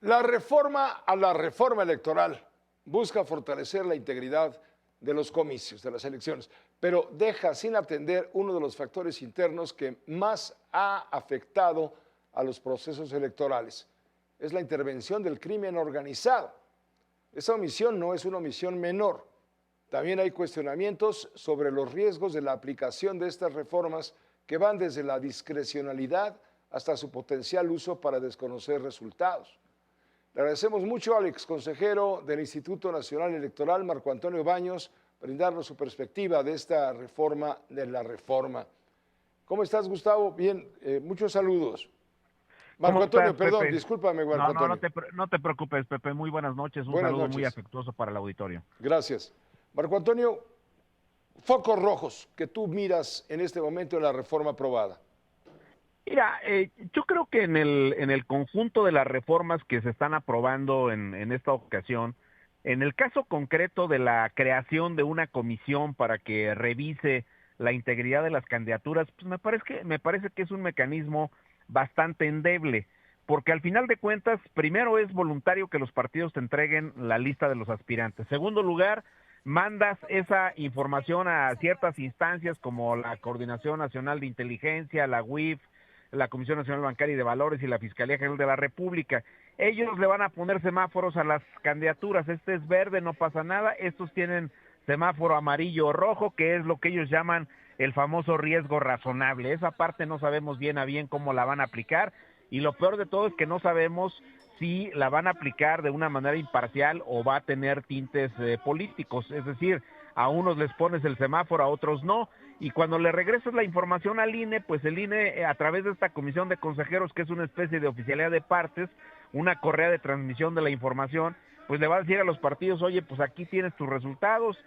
La reforma a la reforma electoral busca fortalecer la integridad de los comicios, de las elecciones, pero deja sin atender uno de los factores internos que más ha afectado a los procesos electorales. Es la intervención del crimen organizado. Esa omisión no es una omisión menor. También hay cuestionamientos sobre los riesgos de la aplicación de estas reformas que van desde la discrecionalidad hasta su potencial uso para desconocer resultados. Le agradecemos mucho al exconsejero del Instituto Nacional Electoral, Marco Antonio Baños, brindarnos su perspectiva de esta reforma de la reforma. ¿Cómo estás, Gustavo? Bien, muchos saludos. Marco ¿Cómo Antonio, estás, perdón, Pepe? discúlpame, Marco No, no, Antonio. no te preocupes, Pepe. Muy buenas noches. Un Buenas saludo muy noches. afectuoso para el auditorio. Gracias. Marco Antonio, focos rojos que tú miras en este momento en la reforma aprobada. Mira, yo creo que en el conjunto de las reformas que se están aprobando en esta ocasión, en el caso concreto de la creación de una comisión para que revise la integridad de las candidaturas, pues me parece que es un mecanismo bastante endeble, porque al final de cuentas, primero es voluntario que los partidos te entreguen la lista de los aspirantes. Segundo lugar, mandas esa información a ciertas instancias como la Coordinación Nacional de Inteligencia, la UIF, la Comisión Nacional Bancaria y de Valores y la Fiscalía General de la República. Ellos le van a poner semáforos a las candidaturas. Este es verde, no pasa nada. Estos tienen semáforo amarillo o rojo, que es lo que ellos llaman el famoso riesgo razonable. Esa parte no sabemos bien a bien cómo la van a aplicar, y lo peor de todo es que no sabemos si la van a aplicar de una manera imparcial o va a tener tintes políticos. Es decir, a unos les pones el semáforo, a otros no, y cuando le regresas la información al INE, pues el INE, a través de esta comisión de consejeros, que es una especie de oficialidad de partes, una correa de transmisión de la información, pues le va a decir a los partidos: oye, pues aquí tienes tus resultados,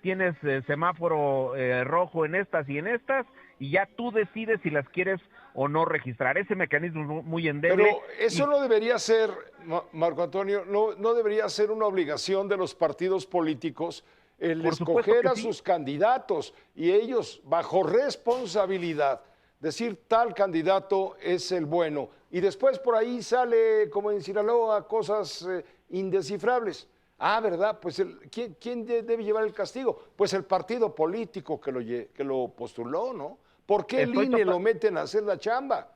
tienes semáforo rojo en estas y en estas, y ya tú decides si las quieres o no registrar. Ese mecanismo es muy endeble. Pero eso Y no debería ser, Marco Antonio, no debería ser una obligación de los partidos políticos el por supuesto escoger que a sí. sus candidatos y ellos, bajo responsabilidad, decir tal candidato es el bueno. Y después por ahí sale, como en Sinaloa, cosas indescifrables. Ah, ¿verdad? Pues ¿quién debe llevar el castigo? Pues el partido político que lo postuló, ¿no? ¿Por qué el Estoy INE total, lo meten a hacer la chamba?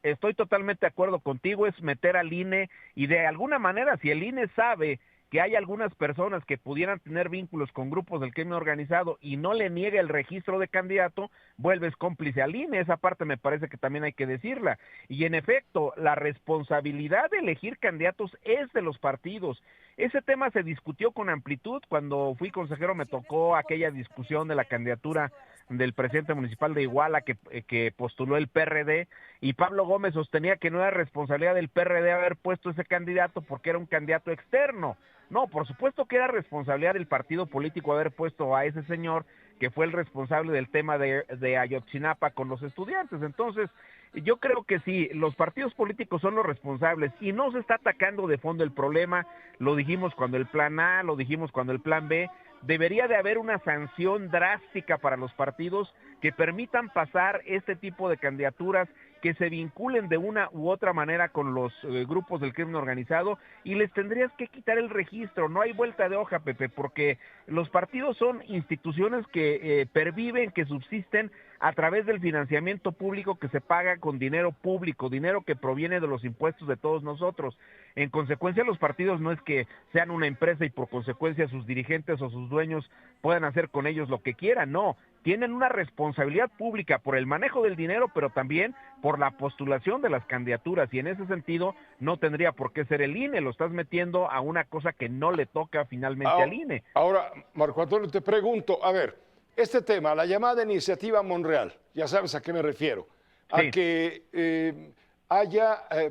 Estoy totalmente de acuerdo contigo. Es meter al INE, y de alguna manera, si el INE sabe que hay algunas personas que pudieran tener vínculos con grupos del crimen organizado y no le niega el registro de candidato, vuelves cómplice al INE. Esa parte me parece que también hay que decirla. Y en efecto, la responsabilidad de elegir candidatos es de los partidos. Ese tema se discutió con amplitud. Cuando fui consejero me tocó aquella discusión de la candidatura del presidente municipal de Iguala que postuló el PRD, y Pablo Gómez sostenía que no era responsabilidad del PRD haber puesto ese candidato porque era un candidato externo. No, por supuesto que era responsabilidad del partido político haber puesto a ese señor, que fue el responsable del tema de Ayotzinapa con los estudiantes. Entonces, yo creo que sí, los partidos políticos son los responsables y no se está atacando de fondo el problema. Lo dijimos cuando el plan A, lo dijimos cuando el plan B. Debería de haber una sanción drástica para los partidos que permitan pasar este tipo de candidaturas, que se vinculen de una u otra manera con los grupos del crimen organizado, y les tendrías que quitar el registro. No hay vuelta de hoja, Pepe, porque los partidos son instituciones que perviven, que subsisten a través del financiamiento público que se paga con dinero público, dinero que proviene de los impuestos de todos nosotros. En consecuencia, los partidos no es que sean una empresa y por consecuencia sus dirigentes o sus dueños puedan hacer con ellos lo que quieran. No, tienen una responsabilidad pública por el manejo del dinero, pero también por la postulación de las candidaturas, y en ese sentido no tendría por qué ser el INE. Lo estás metiendo a una cosa que no le toca finalmente al INE. Ahora, Marco Antonio, te pregunto, a ver, este tema, la llamada iniciativa Monreal, ya sabes a qué me refiero, a Sí. que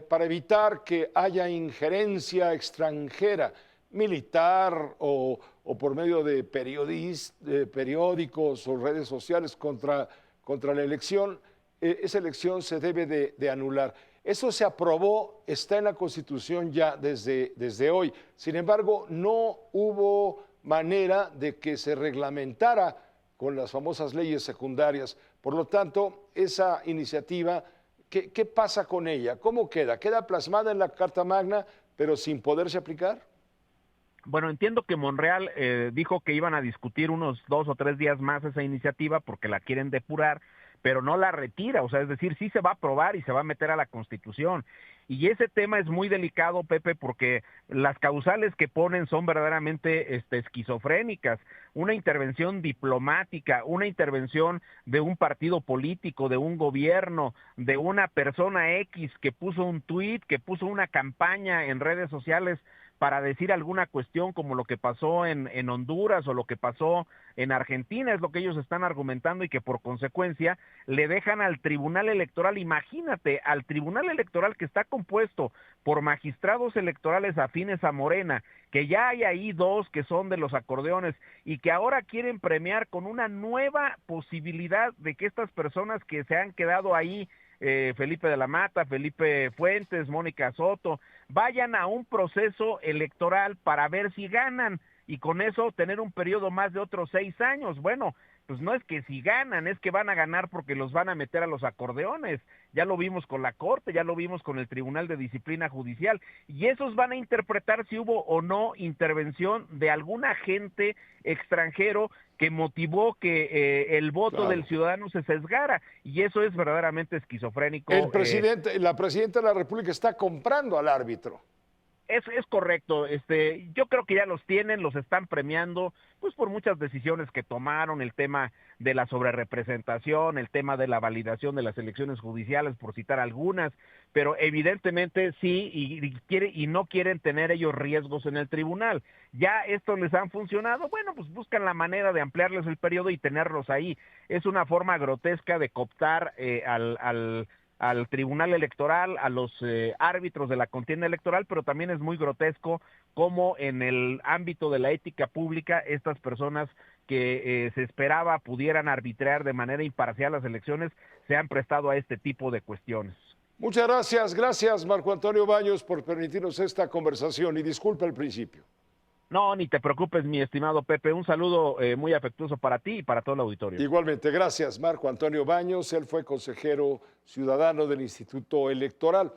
para evitar que haya injerencia extranjera, militar o por medio de periódicos o redes sociales contra la elección, esa elección se debe de anular. Eso se aprobó, está en la Constitución ya desde hoy. Sin embargo, no hubo manera de que se reglamentara con las famosas leyes secundarias. Por lo tanto, esa iniciativa, ¿qué pasa con ella? ¿Cómo queda? ¿Queda plasmada en la Carta Magna? pero sin poderse aplicar. Bueno, entiendo que Monreal dijo que iban a discutir unos 2 o 3 días más esa iniciativa porque la quieren depurar, pero no la retira, o sea, es decir, sí se va a aprobar y se va a meter a la Constitución. Y ese tema es muy delicado, Pepe, porque las causales que ponen son verdaderamente esquizofrénicas. Una intervención diplomática, una intervención de un partido político, de un gobierno, de una persona X que puso un tuit, que puso una campaña en redes sociales para decir alguna cuestión como lo que pasó en Honduras o lo que pasó en Argentina, es lo que ellos están argumentando, y que por consecuencia le dejan al Tribunal Electoral, imagínate, al Tribunal Electoral que está compuesto por magistrados electorales afines a Morena, que ya hay ahí 2 que son de los acordeones y que ahora quieren premiar con una nueva posibilidad de que estas personas que se han quedado ahí, Felipe de la Mata, Felipe Fuentes, Mónica Soto, vayan a un proceso electoral para ver si ganan y con eso tener un periodo más de otros 6 años. Bueno, pues no es que si ganan, es que van a ganar porque los van a meter a los acordeones. Ya lo vimos con la Corte, ya lo vimos con el Tribunal de Disciplina Judicial, y esos van a interpretar si hubo o no intervención de algún agente extranjero que motivó que el voto del ciudadano se sesgara, y eso es verdaderamente esquizofrénico. La presidenta de la República está comprando al árbitro. Es correcto, yo creo que ya los tienen, los están premiando, pues por muchas decisiones que tomaron, el tema de la sobrerepresentación, el tema de la validación de las elecciones judiciales, por citar algunas, pero evidentemente sí, y no quieren tener ellos riesgos en el tribunal. Ya estos les han funcionado, bueno, pues buscan la manera de ampliarles el periodo y tenerlos ahí. Es una forma grotesca de cooptar al Tribunal Electoral, a los árbitros de la contienda electoral, pero también es muy grotesco cómo en el ámbito de la ética pública estas personas que se esperaba pudieran arbitrar de manera imparcial las elecciones se han prestado a este tipo de cuestiones. Muchas gracias Marco Antonio Baños por permitirnos esta conversación y disculpa al principio. No, ni te preocupes, mi estimado Pepe. Un saludo muy afectuoso para ti y para todo el auditorio. Igualmente, gracias Marco Antonio Baños. Él fue consejero ciudadano del Instituto Electoral.